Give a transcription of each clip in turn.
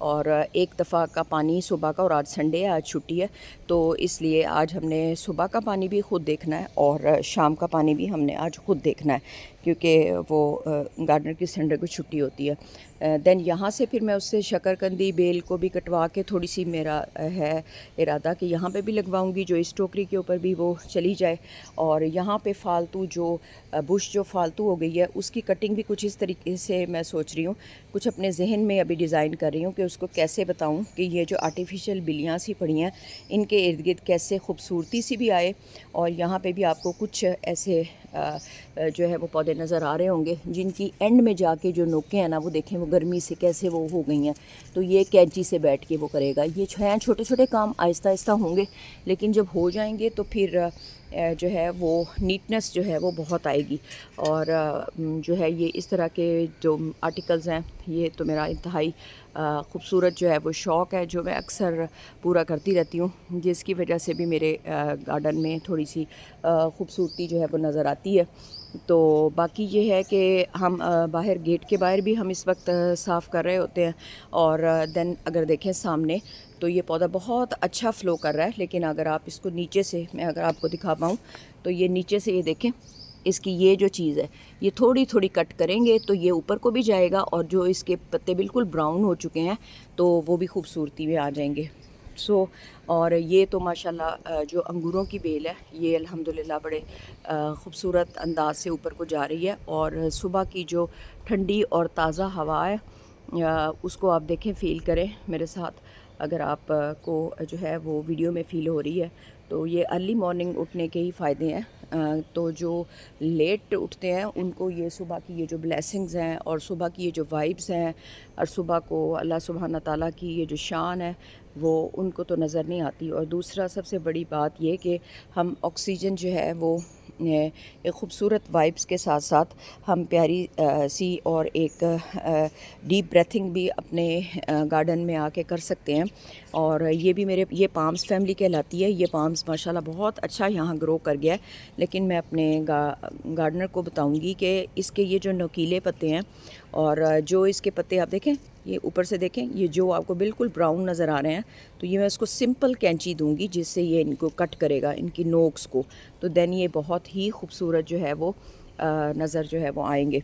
اور ایک دفعہ کا پانی صبح کا، اور آج سنڈے ہے، آج چھٹی ہے، تو اس لیے آج ہم نے صبح کا پانی بھی خود دیکھنا ہے اور شام کا پانی بھی ہم نے آج خود دیکھنا ہے، کیونکہ وہ گارڈنر کی سنڈے کو چھٹی ہوتی ہے۔ دین یہاں سے پھر میں اس سے شکرقندی بیل کو بھی کٹوا کے تھوڑی سی میرا ہے ارادہ کہ یہاں پہ بھی لگواؤں گی، جو اس ٹوکری کے اوپر بھی وہ چلی جائے، اور یہاں پہ فالتو جو بش جو فالتو ہو گئی ہے اس کی کٹنگ بھی کچھ اس طریقے سے میں سوچ رہی ہوں، کچھ اپنے ذہن میں ابھی ڈیزائن کر رہی ہوں کہ اس کو کیسے بتاؤں کہ یہ جو آرٹیفیشل بلیاں سی پڑی ہیں ان کے ارد گرد کیسے خوبصورتی سی بھی آئے، اور یہاں پہ بھی آپ کو کچھ ایسے جو ہے وہ پودے نظر آ رہے ہوں گے جن کی اینڈ میں جا کے جو نوکیں ہیں نا وہ دیکھیں وہ گرمی سے کیسے وہ ہو گئی ہیں، تو یہ کینچی سے بیٹھ کے وہ کرے گا۔ یہ ہیں چھوٹے چھوٹے کام، آہستہ آہستہ ہوں گے، لیکن جب ہو جائیں گے تو پھر جو ہے وہ نیٹنس جو ہے وہ بہت آئے گی، اور جو ہے یہ اس طرح کے جو آرٹیکلز ہیں یہ تو میرا انتہائی خوبصورت جو ہے وہ شوق ہے جو میں اکثر پورا کرتی رہتی ہوں، جس کی وجہ سے بھی میرے گارڈن میں تھوڑی سی خوبصورتی جو ہے وہ نظر آتی ہے۔ تو باقی یہ ہے کہ ہم باہر گیٹ کے باہر بھی ہم اس وقت صاف کر رہے ہوتے ہیں، اور دین اگر دیکھیں سامنے تو یہ پودا بہت اچھا فلو کر رہا ہے، لیکن اگر آپ اس کو نیچے سے، میں اگر آپ کو دکھا پاؤں تو یہ نیچے سے یہ دیکھیں اس کی یہ جو چیز ہے یہ تھوڑی تھوڑی کٹ کریں گے تو یہ اوپر کو بھی جائے گا، اور جو اس کے پتے بالکل براؤن ہو چکے ہیں تو وہ بھی خوبصورتی میں آ جائیں گے۔ اور یہ تو ماشاءاللہ جو انگوروں کی بیل ہے یہ الحمدللہ بڑے خوبصورت انداز سے اوپر کو جا رہی ہے، اور صبح کی جو ٹھنڈی اور تازہ ہوا ہے اس کو آپ دیکھیں، فیل کریں میرے ساتھ، اگر آپ کو جو ہے وہ ویڈیو میں فیل ہو رہی ہے تو یہ ارلی مارننگ اٹھنے کے ہی فائدے ہیں۔ تو جو لیٹ اٹھتے ہیں ان کو یہ صبح کی یہ جو بلیسنگز ہیں اور صبح کی یہ جو وائبس ہیں اور صبح کو اللہ سبحانہ تعالیٰ کی یہ جو شان ہے وہ ان کو تو نظر نہیں آتی، اور دوسرا سب سے بڑی بات یہ کہ ہم آکسیجن جو ہے وہ ایک خوبصورت وائبس کے ساتھ ساتھ ہم پیاری سی اور ایک ڈیپ بریتھنگ بھی اپنے گارڈن میں آ کے کر سکتے ہیں، اور یہ بھی میرے یہ پامس فیملی کہلاتی ہے، یہ پامس ماشاءاللہ بہت اچھا یہاں گرو کر گیا ہے، لیکن میں اپنے گارڈنر کو بتاؤں گی کہ اس کے یہ جو نوکیلے پتے ہیں اور جو اس کے پتے آپ دیکھیں، یہ اوپر سے دیکھیں، یہ جو آپ کو بالکل براؤن نظر آ رہے ہیں، تو یہ میں اس کو سمپل کینچی دوں گی جس سے یہ ان کو کٹ کرے گا، ان کی نوکس کو، تو دین یہ بہت ہی خوبصورت جو ہے وہ نظر جو ہے وہ آئیں گے۔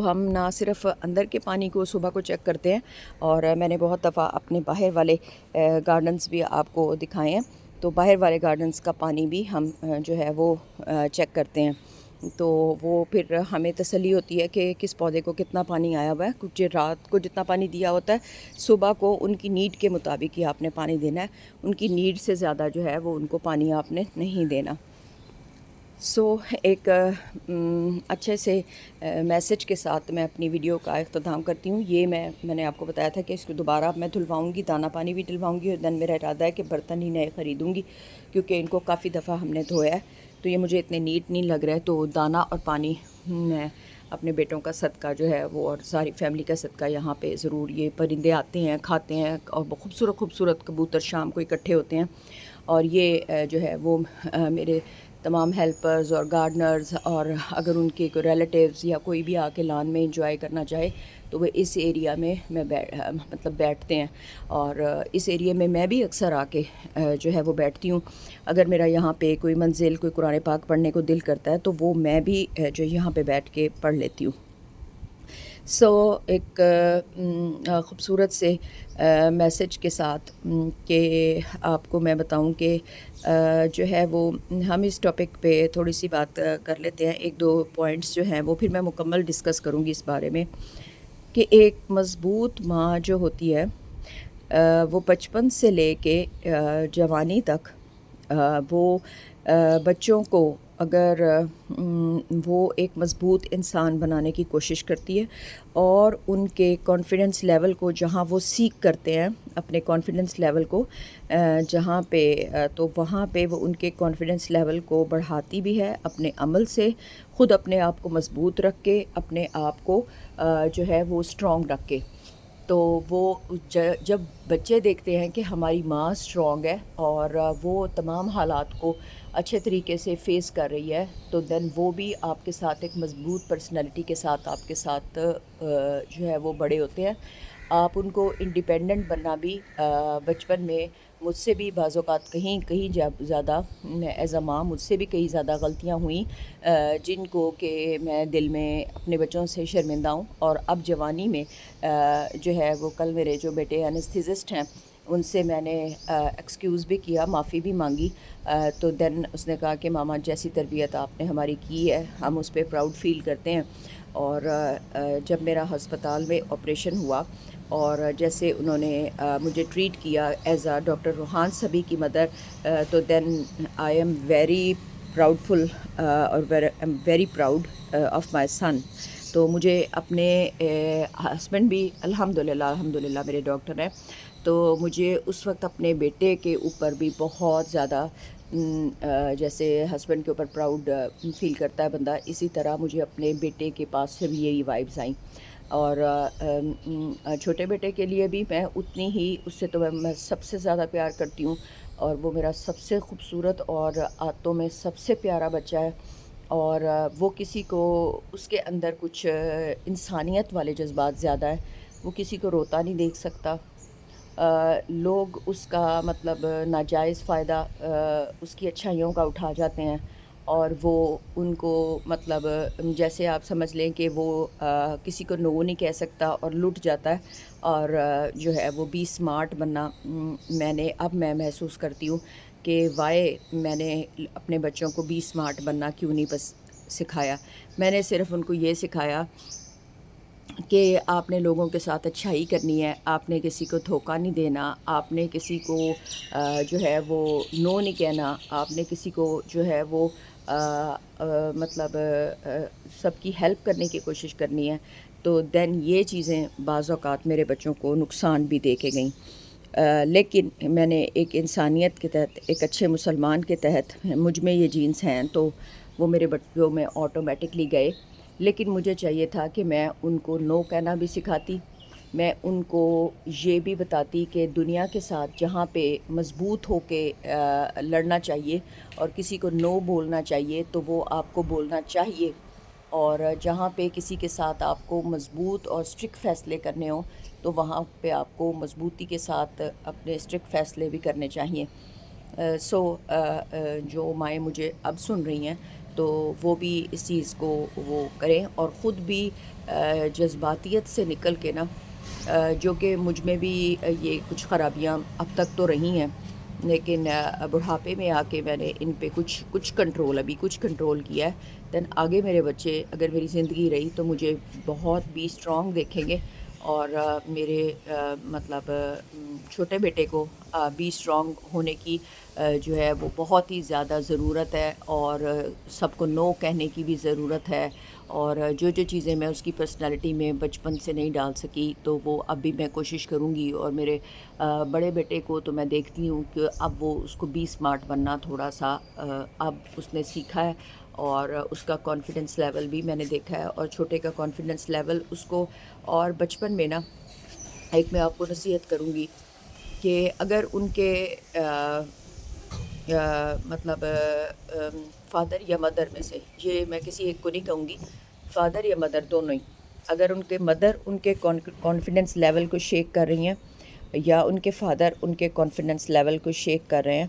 ہم نہ صرف اندر کے پانی کو صبح کو چیک کرتے ہیں، اور میں نے بہت دفعہ اپنے باہر والے گارڈنز بھی آپ کو دکھائے ہیں، تو باہر والے گارڈنز کا پانی بھی ہم جو ہے وہ چیک کرتے ہیں، تو وہ پھر ہمیں تسلی ہوتی ہے کہ کس پودے کو کتنا پانی آیا ہوا ہے، کچھ رات کو جتنا پانی دیا ہوتا ہے صبح کو ان کی نیڈ کے مطابق ہی آپ نے پانی دینا ہے، ان کی نیڈ سے زیادہ جو ہے وہ ان کو پانی آپ نے نہیں دینا۔ ایک اچھے سے میسج کے ساتھ میں اپنی ویڈیو کا اختتام کرتی ہوں۔ یہ میں نے آپ کو بتایا تھا کہ اس کو دوبارہ میں دھلواؤں گی، دانہ پانی بھی دلواؤں گی، اور دن میرا ارادہ ہے کہ برتن ہی نئے خریدوں گی، کیونکہ ان کو کافی دفعہ ہم نے دھویا ہے تو یہ مجھے اتنے نیٹ نہیں لگ رہا ہے، تو دانہ اور پانی میں اپنے بیٹوں کا صدقہ جو ہے وہ اور ساری فیملی کا صدقہ یہاں پہ ضرور، یہ پرندے آتے ہیں کھاتے ہیں، اور خوبصورت خوبصورت کبوتر شام کو اکٹھے ہوتے ہیں، اور یہ جو ہے وہ میرے تمام ہیلپرز اور گارڈنرز، اور اگر ان کے کوئی ریلیٹیوز یا کوئی بھی آ کے لان میں انجوائے کرنا چاہے تو وہ اس ایریا میں مطلب بیٹھتے ہیں، اور اس ایریا میں بھی اکثر آ کے جو ہے وہ بیٹھتی ہوں۔ اگر میرا یہاں پہ کوئی منزل کوئی قرآن پاک پڑھنے کو دل کرتا ہے تو وہ میں بھی جو یہاں پہ بیٹھ کے پڑھ لیتی ہوں۔ ایک خوبصورت سے میسج کے ساتھ کہ آپ کو میں بتاؤں کہ جو ہے وہ ہم اس ٹاپک پہ تھوڑی سی بات کر لیتے ہیں، ایک دو پوائنٹس جو ہیں وہ پھر میں مکمل ڈسکس کروں گی اس بارے میں، کہ ایک مضبوط ماں جو ہوتی ہے وہ بچپن سے لے کے جوانی تک وہ بچوں کو اگر وہ ایک مضبوط انسان بنانے کی کوشش کرتی ہے، اور ان کے کانفیڈنس لیول کو جہاں وہ سیکھ کرتے ہیں اپنے کانفیڈنس لیول کو جہاں پہ تو وہاں پہ وہ ان کے کانفیڈنس لیول کو بڑھاتی بھی ہے اپنے عمل سے، خود اپنے آپ کو مضبوط رکھ کے، اپنے آپ کو جو ہے وہ اسٹرانگ رکھ کے، تو وہ جب بچے دیکھتے ہیں کہ ہماری ماں اسٹرانگ ہے اور وہ تمام حالات کو اچھے طریقے سے فیس کر رہی ہے، تو دین وہ بھی آپ کے ساتھ ایک مضبوط پرسنالٹی کے ساتھ آپ کے ساتھ جو ہے وہ بڑے ہوتے ہیں، آپ ان کو انڈیپینڈنٹ بننا بھی بچپن میں مجھ سے بھی بعض اوقات کہیں زیادہ ایز اے ماں مجھ سے بھی کئی زیادہ غلطیاں ہوئیں جن کو کہ میں دل میں اپنے بچوں سے شرمندہ ہوں. اور اب جوانی میں جو ہے وہ کل میرے جو بیٹے انستھیزسٹ ہیں ان سے میں نے ایکسکیوز بھی کیا, معافی بھی مانگی. تو دین اس نے کہا کہ ماما جیسی تربیت آپ نے ہماری کی ہے ہم اس پہ پراؤڈ فیل کرتے ہیں. اور جب میرا ہسپتال میں آپریشن ہوا اور جیسے انہوں نے مجھے ٹریٹ کیا ایز اے ڈاکٹر روحان صبی کی مدر, تو دین آئی ایم ویری پراؤڈ فل اور ویری پراؤڈ آف مائی سن. تو مجھے اپنے ہسبینڈ بھی الحمدللہ میرے ڈاکٹر ہیں, تو مجھے اس وقت اپنے بیٹے کے اوپر بھی بہت زیادہ جیسے ہسبینڈ کے اوپر پراؤڈ فیل کرتا ہے بندہ, اسی طرح مجھے اپنے بیٹے کے پاس سے بھی یہی وائبز آئیں. اور چھوٹے بیٹے کے لیے بھی میں اتنی ہی, اس سے تو میں سب سے زیادہ پیار کرتی ہوں, اور وہ میرا سب سے خوبصورت اور عادتوں میں سب سے پیارا بچہ ہے. اور وہ کسی کو, اس کے اندر کچھ انسانیت والے جذبات زیادہ ہیں, وہ کسی کو روتا نہیں دیکھ سکتا. لوگ اس کا مطلب ناجائز فائدہ اس کی اچھائیوں کا اٹھا جاتے ہیں, اور وہ ان کو مطلب جیسے آپ سمجھ لیں کہ وہ کسی کو نو نہیں کہہ سکتا اور لٹ جاتا ہے. اور جو ہے وہ بھی اسمارٹ بننا, میں محسوس کرتی ہوں کہ وائے میں نے اپنے بچوں کو بھی اسمارٹ بننا کیوں نہیں سکھایا. میں نے صرف ان کو یہ سکھایا کہ آپ نے لوگوں کے ساتھ اچھائی کرنی ہے, آپ نے کسی کو دھوکہ نہیں دینا, آپ نے کسی کو جو ہے وہ نو نہیں کہنا, آپ نے کسی کو جو ہے وہ مطلب سب کی ہیلپ کرنے کی کوشش کرنی ہے. تو دین یہ چیزیں بعض اوقات میرے بچوں کو نقصان بھی دے کے گئیں. لیکن میں نے ایک انسانیت کے تحت, ایک اچھے مسلمان کے تحت مجھ میں یہ جینز ہیں, تو وہ میرے بچوں میں آٹومیٹکلی گئے. لیکن مجھے چاہیے تھا کہ میں ان کو نو کہنا بھی سکھاتی, میں ان کو یہ بھی بتاتی کہ دنیا کے ساتھ جہاں پہ مضبوط ہو کے لڑنا چاہیے اور کسی کو نو بولنا چاہیے تو وہ آپ کو بولنا چاہیے, اور جہاں پہ کسی کے ساتھ آپ کو مضبوط اور اسٹرکٹ فیصلے کرنے ہوں تو وہاں پہ آپ کو مضبوطی کے ساتھ اپنے اسٹرکٹ فیصلے بھی کرنے چاہیے. جو مائیں مجھے اب سن رہی ہیں تو وہ بھی اس چیز کو وہ کریں, اور خود بھی جذباتیت سے نکل کے نا, جو کہ مجھ میں بھی یہ کچھ خرابیاں اب تک تو رہی ہیں, لیکن بڑھاپے میں آ کے میں نے ان پہ کچھ کنٹرول کیا ہے. دین آگے میرے بچے اگر میری زندگی رہی تو مجھے بہت بھی اسٹرانگ دیکھیں گے, اور میرے مطلب چھوٹے بیٹے کو بھی اسٹرانگ ہونے کی جو ہے وہ بہت ہی زیادہ ضرورت ہے, اور سب کو نو کہنے کی بھی ضرورت ہے. اور جو چیزیں میں اس کی پرسنالٹی میں بچپن سے نہیں ڈال سکی تو وہ اب بھی میں کوشش کروں گی. اور میرے بڑے بیٹے کو تو میں دیکھتی ہوں کہ اب وہ اس کو بھی اسمارٹ بننا تھوڑا سا اب اس نے سیکھا ہے, اور اس کا کانفیڈنس لیول بھی میں نے دیکھا ہے. اور چھوٹے کا کانفیڈنس لیول اس کو, اور بچپن میں نا ایک میں آپ کو نصیحت کروں گی کہ اگر ان کے مطلب فادر یا مدر میں سے, یہ میں کسی ایک کو نہیں کہوں گی, فادر یا مدر دونوں ہی, اگر ان کے مدر ان کے کانفیڈنس لیول کو شیک کر رہی ہیں یا ان کے فادر ان کے کانفیڈنس لیول کو شیک کر رہے ہیں,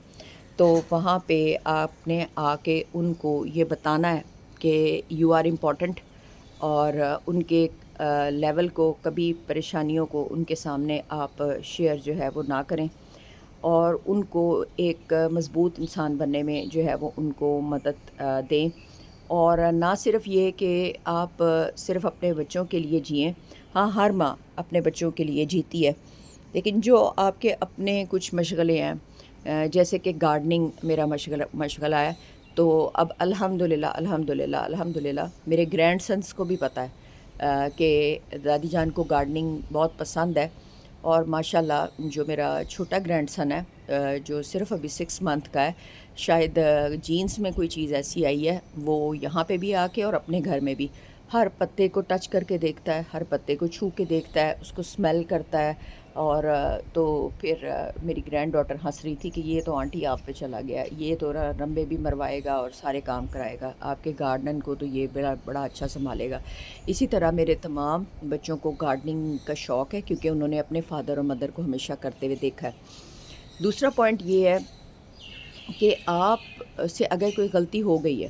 تو وہاں پہ آپ نے آ کے ان کو یہ بتانا ہے کہ یو آر امپورٹنٹ, اور ان کے لیول کو کبھی پریشانیوں کو ان کے سامنے آپ شیئر جو ہے وہ نہ کریں, اور ان کو ایک مضبوط انسان بننے میں جو ہے وہ ان کو مدد دیں. اور نہ صرف یہ کہ آپ صرف اپنے بچوں کے لیے جئیں, ہاں ہر ماں اپنے بچوں کے لیے جیتی ہے, لیکن جو آپ کے اپنے کچھ مشغلے ہیں جیسے کہ گارڈننگ میرا مشغلہ ہے, تو اب الحمدللہ میرے گرینڈ سنس کو بھی پتہ ہے کہ دادی جان کو گارڈننگ بہت پسند ہے. اور ماشاءاللہ جو میرا چھوٹا گرینڈ سن ہے جو صرف ابھی 6 منتھ کا ہے, شاید جینس میں کوئی چیز ایسی آئی ہے, وہ یہاں پہ بھی آ کے اور اپنے گھر میں بھی ہر پتے کو ٹچ کر کے دیکھتا ہے, ہر پتے کو چھو کے دیکھتا ہے, اس کو اسمیل کرتا ہے, اور تو پھر میری گرینڈ ڈاٹر ہنس رہی تھی کہ یہ تو آنٹی آپ پہ چلا گیا، یہ تو رمبے بھی مروائے گا اور سارے کام کرائے گا، آپ کے گارڈن کو تو یہ بڑا بڑا اچھا سنبھالے گا۔ اسی طرح میرے تمام بچوں کو گارڈننگ کا شوق ہے، کیونکہ انہوں نے اپنے فادر اور مدر کو ہمیشہ کرتے ہوئے دیکھا ہے۔ دوسرا پوائنٹ یہ ہے کہ آپ سے اگر کوئی غلطی ہو گئی ہے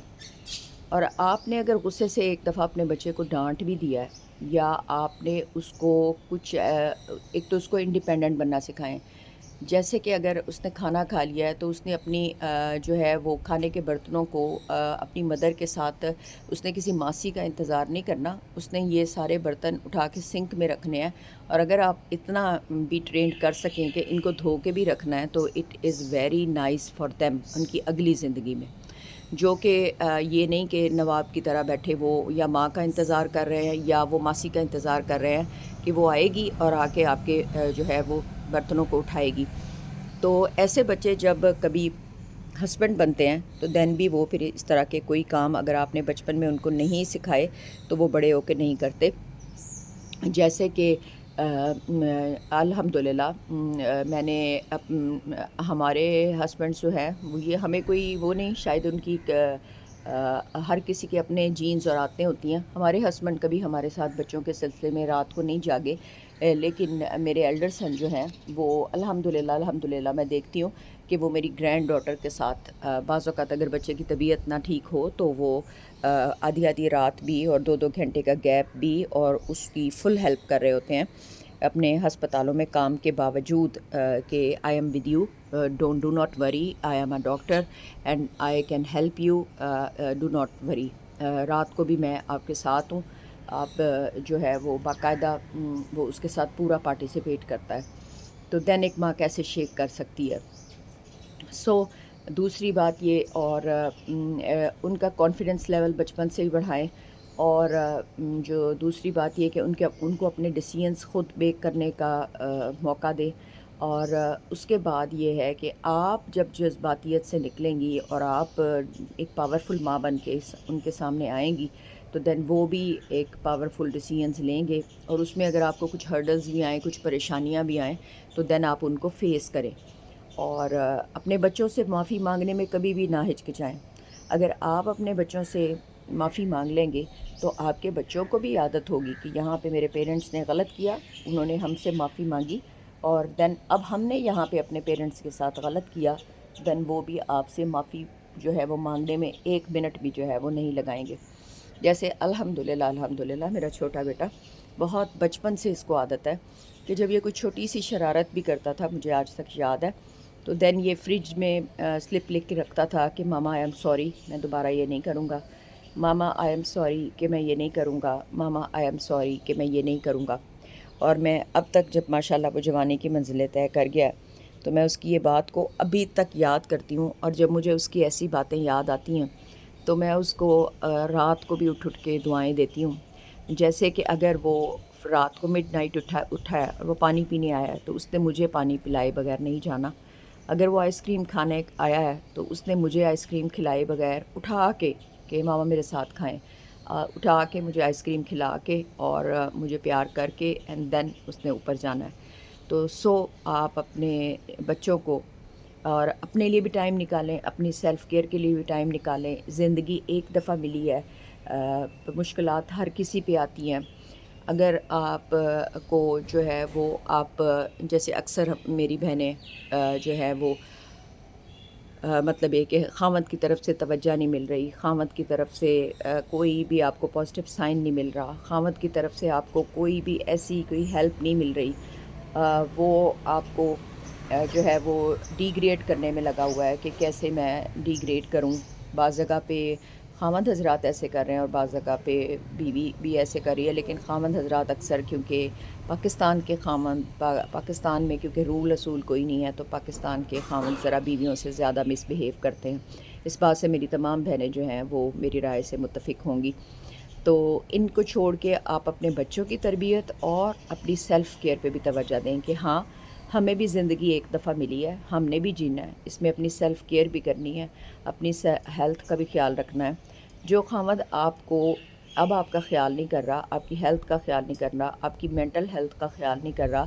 اور آپ نے اگر غصے سے ایک دفعہ اپنے بچے کو ڈانٹ بھی دیا ہے، یا آپ نے اس کو کچھ ایک تو اس کو انڈیپینڈنٹ بننا سکھائیں، جیسے کہ اگر اس نے کھانا کھا لیا ہے تو اس نے اپنی جو ہے وہ کھانے کے برتنوں کو اپنی مدر کے ساتھ، اس نے کسی ماسی کا انتظار نہیں کرنا، اس نے یہ سارے برتن اٹھا کے سنک میں رکھنے ہیں، اور اگر آپ اتنا بھی ٹرینڈ کر سکیں کہ ان کو دھو کے بھی رکھنا ہے تو it is very nice for them in کی اگلی زندگی میں، جو کہ یہ نہیں کہ نواب کی طرح بیٹھے وہ یا ماں کا انتظار کر رہے ہیں یا وہ ماسی کا انتظار کر رہے ہیں کہ وہ آئے گی اور آ کے آپ کے جو ہے وہ برتنوں کو اٹھائے گی۔ تو ایسے بچے جب کبھی ہسبینڈ بنتے ہیں تو دین بھی وہ پھر اس طرح کے کوئی کام اگر آپ نے بچپن میں ان کو نہیں سکھائے تو وہ بڑے ہو کے نہیں کرتے۔ جیسے کہ الحمدللہ میں نے ہمارے ہسبینڈ جو ہیں وہ یہ ہمیں کوئی وہ نہیں، شاید ان کی ہر کسی کے اپنے جینز اور عادتیں ہوتی ہیں۔ ہمارے ہسبینڈ کبھی ہمارے ساتھ بچوں کے سلسلے میں رات کو نہیں جاگے، لیکن میرے ایلڈر سن جو ہیں وہ الحمدللہ میں دیکھتی ہوں کہ وہ میری گرینڈ ڈاٹر کے ساتھ بعض اوقات اگر بچے کی طبیعت نہ ٹھیک ہو تو وہ آدھی آدھی رات بھی اور 2 گھنٹے کا گیپ بھی اور اس کی فل ہیلپ کر رہے ہوتے ہیں اپنے ہسپتالوں میں کام کے باوجود، کہ I am with you, do not worry, I am a doctor and I can help you, do not worry, رات کو بھی میں آپ کے ساتھ ہوں۔ آپ جو ہے وہ باقاعدہ وہ اس کے ساتھ پورا پارٹیسپیٹ کرتا ہے، تو دین ایک ماں کیسے شیک کر سکتی ہے۔ سو دوسری بات یہ، اور ان کا کانفیڈنس لیول بچپن سے ہی بڑھائیں، اور جو دوسری بات یہ کہ ان کو اپنے ڈیسیژنس خود میک کرنے کا موقع دیں، اور اس کے بعد یہ ہے کہ آپ جب جذباتیت سے نکلیں گی اور آپ ایک پاورفل ماں بن کے ان کے سامنے آئیں گی تو دین وہ بھی ایک پاورفل ڈیسیژنز لیں گے، اور اس میں اگر آپ کو کچھ ہرڈلز بھی آئیں، کچھ پریشانیاں بھی آئیں تو دین آپ ان کو فیس کریں، اور اپنے بچوں سے معافی مانگنے میں کبھی بھی نہ ہچکچائیں۔ اگر آپ اپنے بچوں سے معافی مانگ لیں گے تو آپ کے بچوں کو بھی عادت ہوگی کہ یہاں پہ میرے پیرنٹس نے غلط کیا، انہوں نے ہم سے معافی مانگی، اور دین اب ہم نے یہاں پہ اپنے پیرنٹس کے ساتھ غلط کیا، دین وہ بھی آپ سے معافی جو ہے وہ مانگنے میں 1 منٹ بھی جو ہے وہ نہیں لگائیں گے۔ جیسے الحمدللہ میرا چھوٹا بیٹا بہت بچپن سے اس کو عادت ہے کہ جب یہ کوئی چھوٹی سی شرارت بھی کرتا تھا، مجھے آج تک یاد ہے، تو دین یہ فریج میں سلپ لکھ کے رکھتا تھا کہ ماما آئی ایم سوری، میں دوبارہ یہ نہیں کروں گا، ماما آئی ایم سوری کہ میں یہ نہیں کروں گا، ماما آئی ایم سوری کہ میں یہ نہیں کروں گا۔ اور میں اب تک جب ماشاءاللہ وہ جوانی کی منزلیں طے کر گیا تو میں اس کی یہ بات کو ابھی تک یاد کرتی ہوں، اور جب مجھے اس کی ایسی باتیں یاد آتی ہیں تو میں اس کو رات کو بھی اٹھ کے دعائیں دیتی ہوں، جیسے کہ اگر وہ رات کو مڈ نائٹ اٹھا ہے اور وہ پانی پینے آیا ہے تو اس نے مجھے پانی پلائے بغیر نہیں جانا، اگر وہ آئس کریم کھانے آیا ہے تو اس نے مجھے آئس کریم کھلائے بغیر اٹھا کے کہ ماما میرے ساتھ کھائیں، اٹھا کے مجھے آئس کریم کھلا کے اور مجھے پیار کر کے اینڈ دین اس نے اوپر جانا ہے۔ تو آپ اپنے بچوں کو اور اپنے لیے بھی ٹائم نکالیں، اپنی سیلف کیئر کے لیے بھی ٹائم نکالیں۔ زندگی ایک دفعہ ملی ہے، مشکلات ہر کسی پہ آتی ہیں۔ اگر آپ کو جو ہے وہ آپ جیسے اکثر میری بہنیں جو ہے وہ مطلب یہ کہ خاوند کی طرف سے توجہ نہیں مل رہی، خاوند کی طرف سے کوئی بھی آپ کو پازیٹیو سائن نہیں مل رہا، خاوند کی طرف سے آپ کو کوئی بھی ایسی کوئی ہیلپ نہیں مل رہی، وہ آپ کو جو ہے وہ ڈی گریڈ کرنے میں لگا ہوا ہے کہ کیسے میں ڈی گریڈ کروں۔ بعض جگہ پہ خاوند حضرات ایسے کر رہے ہیں اور بعض جگہ پہ بیوی بھی ایسے کر رہی ہے، لیکن خاوند حضرات اکثر کیونکہ پاکستان کے پاکستان میں کیونکہ رول اصول کوئی نہیں ہے تو پاکستان کے خاوند ذرا بیویوں سے زیادہ مس بیہیو کرتے ہیں۔ اس بات سے میری تمام بہنیں جو ہیں وہ میری رائے سے متفق ہوں گی۔ تو ان کو چھوڑ کے آپ اپنے بچوں کی تربیت اور اپنی سیلف کیئر پہ بھی توجہ دیں کہ ہاں ہمیں بھی زندگی ایک دفعہ ملی ہے، ہم نے بھی جینا ہے، اس میں اپنی سیلف کیئر بھی کرنی ہے، اپنی ہیلتھ کا بھی خیال رکھنا ہے۔ جو خاوند آپ کو اب آپ کا خیال نہیں کر رہا، آپ کی ہیلتھ کا خیال نہیں کر رہا، آپ کی مینٹل ہیلتھ کا خیال نہیں کر رہا،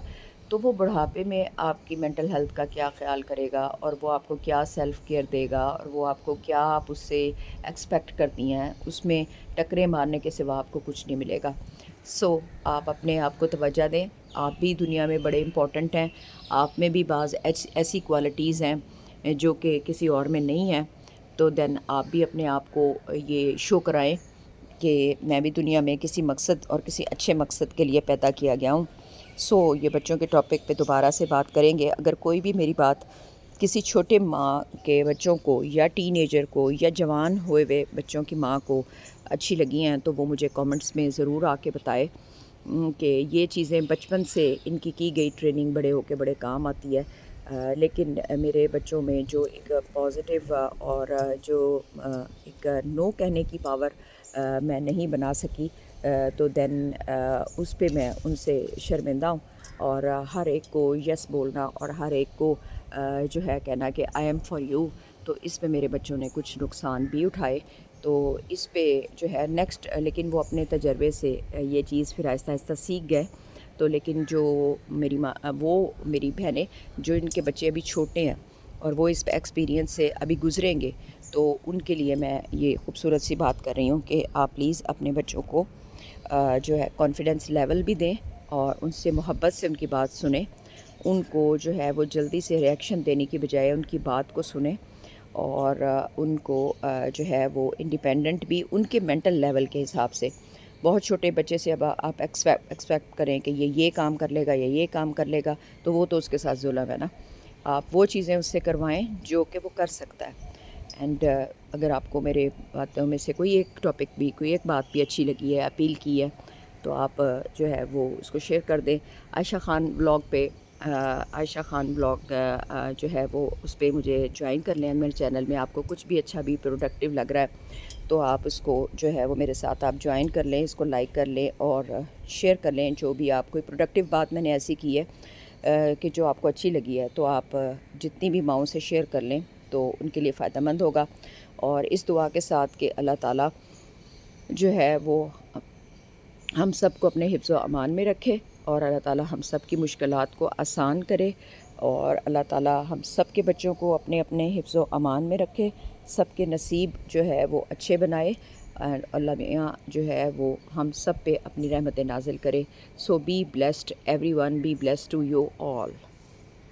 تو وہ بڑھاپے میں آپ کی مینٹل ہیلتھ کا کیا خیال کرے گا، اور وہ آپ کو کیا سیلف کیئر دے گا، اور وہ آپ کو کیا آپ اس سے ایکسپیکٹ کرتی ہیں، اس میں ٹکرے مارنے کے سوا آپ کو کچھ نہیں ملے گا۔ سو آپ اپنے آپ کو توجہ دیں، آپ بھی دنیا میں بڑے امپورٹنٹ ہیں، آپ میں بھی بعض ایسی کوالٹیز ہیں جو کہ کسی اور میں نہیں ہیں، تو دین آپ بھی اپنے آپ کو یہ شو کرائیں کہ میں بھی دنیا میں کسی مقصد اور کسی اچھے مقصد کے لیے پیدا کیا گیا ہوں۔ سو یہ بچوں کے ٹاپک پہ دوبارہ سے بات کریں گے۔ اگر کوئی بھی میری بات کسی چھوٹے ماں کے بچوں کو یا ٹین ایجر کو یا جوان ہوئے ہوئے بچوں کی ماں کو اچھی لگی ہیں تو وہ مجھے کامنٹس میں ضرور آ کے بتائے کہ یہ چیزیں بچپن سے ان کی گئی ٹریننگ بڑے ہو کے بڑے کام آتی ہے۔ لیکن میرے بچوں میں جو ایک پازیٹیو اور جو ایک نو کہنے کی پاور میں نہیں بنا سکی، تو دین اس پہ میں ان سے شرمندہ ہوں، اور ہر ایک کو یس بولنا اور ہر ایک کو جو ہے کہنا کہ آئی ایم فار یو، تو اس پہ میرے بچوں نے کچھ نقصان بھی اٹھائے۔ تو اس پہ جو ہے نیکسٹ، لیکن وہ اپنے تجربے سے یہ چیز پھر آہستہ آہستہ سیکھ گئے۔ تو لیکن جو میری ماں، وہ میری بہنیں جو ان کے بچے ابھی چھوٹے ہیں اور وہ اس ایکسپیرینس سے ابھی گزریں گے، تو ان کے لیے میں یہ خوبصورت سی بات کر رہی ہوں کہ آپ پلیز اپنے بچوں کو جو ہے کانفیڈنس لیول بھی دیں، اور ان سے محبت سے ان کی بات سنیں، ان کو جو ہے وہ جلدی سے ریئیکشن دینے کی بجائے ان کی بات کو سنیں، اور ان کو جو ہے وہ انڈیپینڈنٹ بھی ان کے مینٹل لیول کے حساب سے۔ بہت چھوٹے بچے سے اب آپ ایکسپیکٹ کریں کہ یہ کام کر لے گا یا یہ کام کر لے گا، تو وہ تو اس کے ساتھ ظلم ہے نا۔ آپ وہ چیزیں اس سے کروائیں جو کہ وہ کر سکتا ہے۔ اینڈ اگر آپ کو میرے باتوں میں سے کوئی ایک ٹاپک بھی، کوئی ایک بات بھی اچھی لگی ہے، اپیل کی ہے، تو آپ جو ہے وہ اس کو شیئر کر دیں۔ عائشہ خان بلاگ پہ، عائشہ خان بلاگ جو ہے وہ اس پہ مجھے جوائن کر لیں میرے چینل میں۔ آپ کو کچھ بھی اچھا بھی پروڈکٹیو لگ رہا ہے تو آپ اس کو جو ہے وہ میرے ساتھ آپ جوائن کر لیں، اس کو لائک کر لیں اور شیئر کر لیں۔ جو بھی آپ کوئی پروڈکٹیو بات میں نے ایسی کی ہے کہ جو آپ کو اچھی لگی ہے، تو آپ جتنی بھی ماؤں سے شیئر کر لیں تو ان کے لیے فائدہ مند ہوگا۔ اور اس دعا کے ساتھ کہ اللہ تعالیٰ جو ہے وہ ہم سب کو اپنے حفظ و امان میں رکھے، اور اللہ تعالیٰ ہم سب کی مشکلات کو آسان کرے، اور اللہ تعالیٰ ہم سب کے بچوں کو اپنے اپنے حفظ و امان میں رکھے، سب کے نصیب جو ہے وہ اچھے بنائے، اور اللہ میاں جو ہے وہ ہم سب پہ اپنی رحمت نازل کرے۔ So be blessed everyone, be blessed to you all.